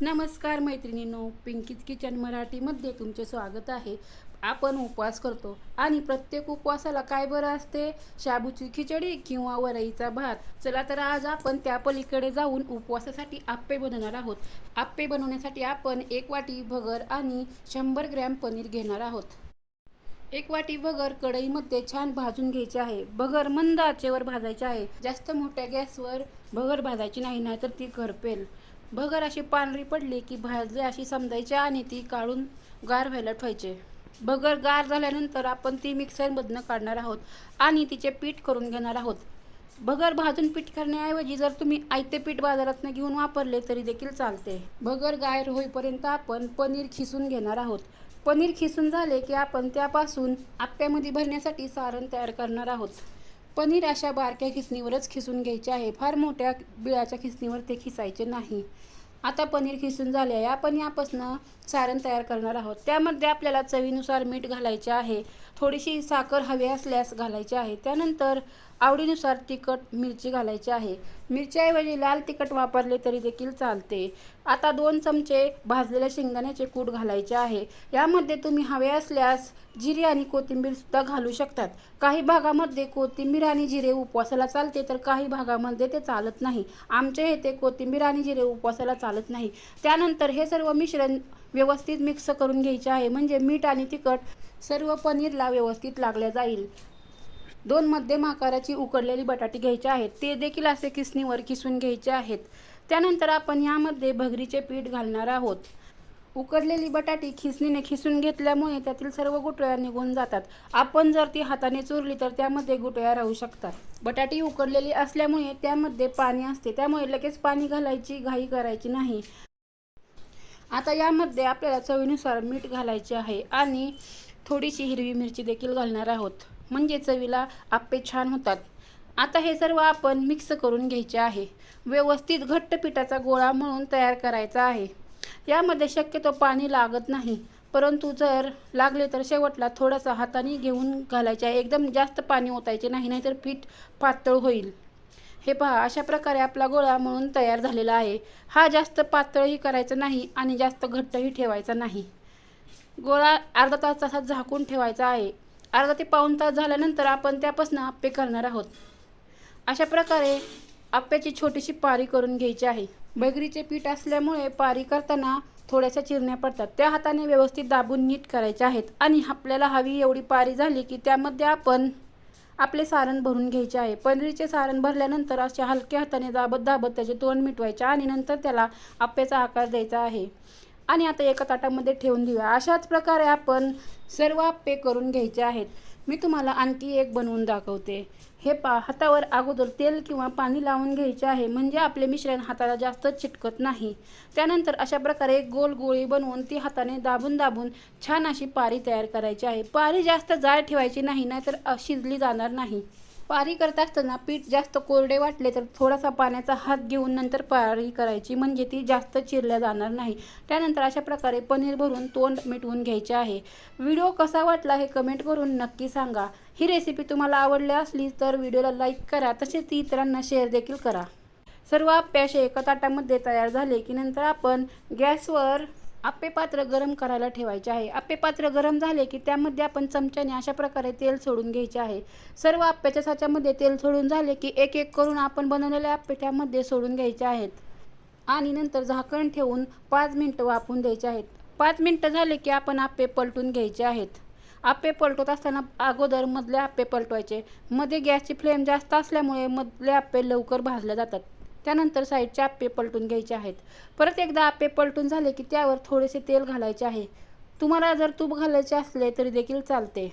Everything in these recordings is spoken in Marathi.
नमस्कार मैत्रिणींनो, पिंकीज किचन मराठीमध्ये तुमचे स्वागत आहे. आपण उपवास करतो आणि प्रत्येक उपवासाला काय बरं असते, शाबूची खिचडी किंवा वरईचा भात. चला तर आज आपण त्या पलीकडे जाऊन उपवासासाठी आप्पे बनवणार आहोत. आप्पे बनवण्यासाठी आपण 1 वाटी भगर आणि 100 ग्रॅम पनीर घेणार आहोत. 1 वाटी भगर कढईमध्ये छान भाजून घ्यायची आहे. भगर मंद आचेवर भाजायची आहे. जास्त मोठ्या गॅसवर भगर भाजायची नाही, नाहीतर ती करपेल. भगर अशी पांढरी पडली की भाजली अशी समजायची आणि ती काढून गार व्हायला ठेवायचे. भगर गार झाल्यानंतर आपण ती मिक्सरमधनं काढणार आहोत आणि तिचे पीठ करून घेणार आहोत. भगर भाजून पीठ करण्याऐवजी जर तुम्ही आयते पीठ बाजारातनं घेऊन वापरले तरी देखील चालते. भगर गार होईपर्यंत आपण पनीर खिसून घेणार आहोत. पनीर खिसून झाले की आपण त्यापासून आप्प्यामध्ये भरण्यासाठी सारण तयार करणार आहोत. पनीर अशा बारक्या खिसणीवरच खिसून घ्यायचे आहे. फार मोठ्या बिळाच्या खिसणीवर ते खिसायचे नाही. आता पनीर खिसून झाले आहे. आपण यापासून सारण तयार करणार आहोत. त्यामध्ये आपल्याला चवीनुसार मीठ घालायचे आहे. थोडीशी साखर हवी असल्यास घालायची आहे. त्यानंतर आवडीनुसार तिखट मिरची घालायची आहे. मिरच्याऐवजी लाल तिखट वापरले तरी देखील चालते. आता 2 चमचे भाजलेल्या शेंगदाण्याचे कूट घालायचे आहे. यामध्ये तुम्ही हवे असल्यास जिरे आणि कोथिंबीर सुद्धा घालू शकतात. काही भागामध्ये कोथिंबीर आणि जिरे उपवासाला चालते, तर काही भागामध्ये ते चालत नाही. आमच्या येथे कोथिंबीर आणि जिरे उपवासाला चालत नाही. त्यानंतर हे सर्व मिश्रण व्यवस्थित मिक्स करून घ्यायचे आहे, म्हणजे मीठ आणि तिखट सर्व पनीरला व्यवस्थित लागले जाईल. 2 मध्यम आकाराची उकडलेली बटाटे घ्यायचे आहेत. ते देखील असे किसणीवर किसून घ्यायचे आहेत. त्यानंतर आपण यामध्ये भगरीचे पीठ घालणार आहोत. उकडलेली बटाटी खिसणीने खिसून घेतल्यामुळे त्यातील सर्व गुठळ्या निघून जातात. आपण जर ती हाताने चुरली तर त्यामध्ये गुठळ्या राहू शकतात. बटाटी उकडलेली असल्यामुळे त्यामध्ये पाणी असते, त्यामुळे लगेच पाणी घालायची घाई करायची नाही. आता यामध्ये आपल्याला चवीनुसार मीठ घालायचे आहे आणि थोडीशी हिरवी मिरची देखील घालणार आहोत, म्हणजे चवीला आप्पे छान होतात. आता हे सर्व आपण मिक्स करून घ्यायचे आहे. व्यवस्थित घट्ट पिठाचा गोळा मळून तयार करायचा आहे. यामध्ये शक्यतो पाणी लागत नाही, परंतु जर लागले तर शेवटला थोडासा हाताने घेऊन घालायचे आहे. एकदम जास्त पाणी ओतायचे नाही, नाहीतर पीठ पातळ होईल. हे पहा, अशा प्रकारे आपला गोळा मळून तयार झालेला आहे. हा जास्त पातळही करायचा नाही आणि जास्त घट्टही ठेवायचा नाही. गोळा अर्धा तास तसाच झाकून ठेवायचा आहे. अर्धा ते पाऊण तास झाल्यानंतर आपण त्यापासून आप्पे करणार आहोत. अशा प्रकारे आप्प्याची छोटीशी पारी करून घ्यायची आहे. भगरीचे पीठ असल्यामुळे पारी करताना थोड्याशा चिरण्या पडतात. त्या हाताने व्यवस्थित दाबून नीट करायचे आहेत आणि आपल्याला हवी एवढी पारी झाली की त्यामध्ये आपण आपले सारण भरून घ्यायचे आहे. पनीरचे सारण भरल्यानंतर अशा हलक्या हाताने दाबत दाबत त्याचे तोंड मिटवायचे आणि नंतर त्याला आप्प्याचा आकार द्यायचा आहे आणि आता एका ताटामध्ये ठेवून देऊया. अशाच प्रकारे आपण सर्व आप्पे करून घ्यायचे आहेत. मी तुम्हाला आणखी एक बनवून दाखवते. हे पहा, हातावर अगोदर तेल किंवा पाणी लावून घ्यायचे आहे, म्हणजे आपले मिश्रण हाताला जास्त चिटकत नाही. त्यानंतर अशा प्रकारे एक गोल गोळी बनवून ती हाताने दाबून दाबून छान अशी पारी तयार करायची आहे. पारी जास्त जाड ठेवायची नाही, नाहीतर शिजली जाणार नाही. पारी करत असताना पीठ जास्त कोरडे वाटले तर थोडासा पाण्याचा हात घेऊन नंतर पारी करायची, म्हणजे ती जास्त चिरल्या जाणार नाही. त्यानंतर अशा प्रकारे पनीर भरून तोंड मिटवून घ्यायचे आहे. व्हिडिओ कसा वाटला हे कमेंट करून नक्की सांगा. ही रेसिपी तुम्हाला आवडली असली तर व्हिडिओला लाईक करा, तसेच ती इतरांना शेअर देखील करा. सर्व आप्पे असे एका ताटामध्ये तयार झाले की नंतर आपण गॅसवर आप्पे पात्र गरम करायला ठेवायचे आहे. आप्पे पात्र गरम झाले की त्यामध्ये आपण चमच्याने अशा प्रकारे तेल सोडून घ्यायचे आहे. सर्व आप्प्याच्या साच्यामध्ये तेल सोडून झाले की एक एक करून आपण बनवलेले आप्पे त्यामध्ये सोडून घ्यायचे आहेत आणि नंतर झाकण ठेवून 5 मिनिटं वाफवून द्यायचे आहेत. 5 मिनिटं झाले की आपण आप्पे पलटून घ्यायचे आहेत. आप्पे पलटवत असताना अगोदर मधले आप्पे पलटवायचे. मध्ये गॅसची फ्लेम जास्त असल्यामुळे मधले आप्पे लवकर भाजले जातात. त्यानंतर साईडचे आप्पे पलटून घ्यायचे आहेत. परत एकदा आप्पे पलटून झाले की त्यावर थोडेसे तेल घालायचे आहे. तुम्हाला जर तूप घालायचे असले तरी देखील चालते.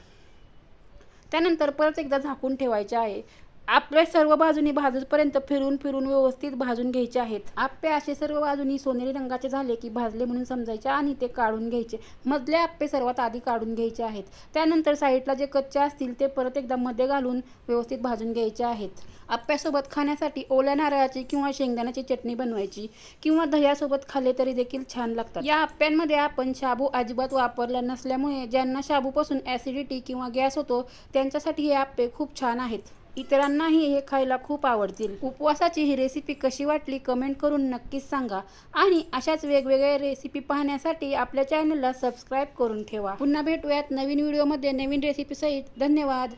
त्यानंतर परत एकदा झाकून ठेवायचे आहे. आप्पे सर्व बाजूनी भाजूपर्यंत फिरून फिरून व्यवस्थित भाजून घ्यायचे आहेत. आप्पे असे सर्व बाजूनी सोनेरी रंगाचे झाले की भाजले म्हणून समजायचे आणि ते काढून घ्यायचे. मधले आप्पे सर्वात आधी काढून घ्यायचे आहेत. त्यानंतर साईडला जे कच्चे असतील ते परत एकदा मध्ये घालून व्यवस्थित भाजून घ्यायचे आहेत. आप्प्यासोबत खाण्यासाठी ओल्या नारळाची किंवा शेंगदाण्याची चटणी बनवायची किंवा दह्यासोबत खाल्ले तरी देखील छान लागतात. या आप्प्यांमध्ये आपण शाबू अजिबात वापरला नसल्यामुळे ज्यांना शाबूपासून ॲसिडिटी किंवा गॅस होतो त्यांच्यासाठी हे आप्पे खूप छान आहेत. इतरांनाही हे खायला खूप आवडतील. उपवासाची ही रेसिपी कशी वाटली कमेंट करून नक्कीच सांगा आणि अशाच वेगवेगळ्या रेसिपी पाहण्यासाठी आपल्या चॅनलला सबस्क्राईब करून ठेवा. पुन्हा भेटूयात नवीन व्हिडिओमध्ये नवीन रेसिपीसहित. धन्यवाद.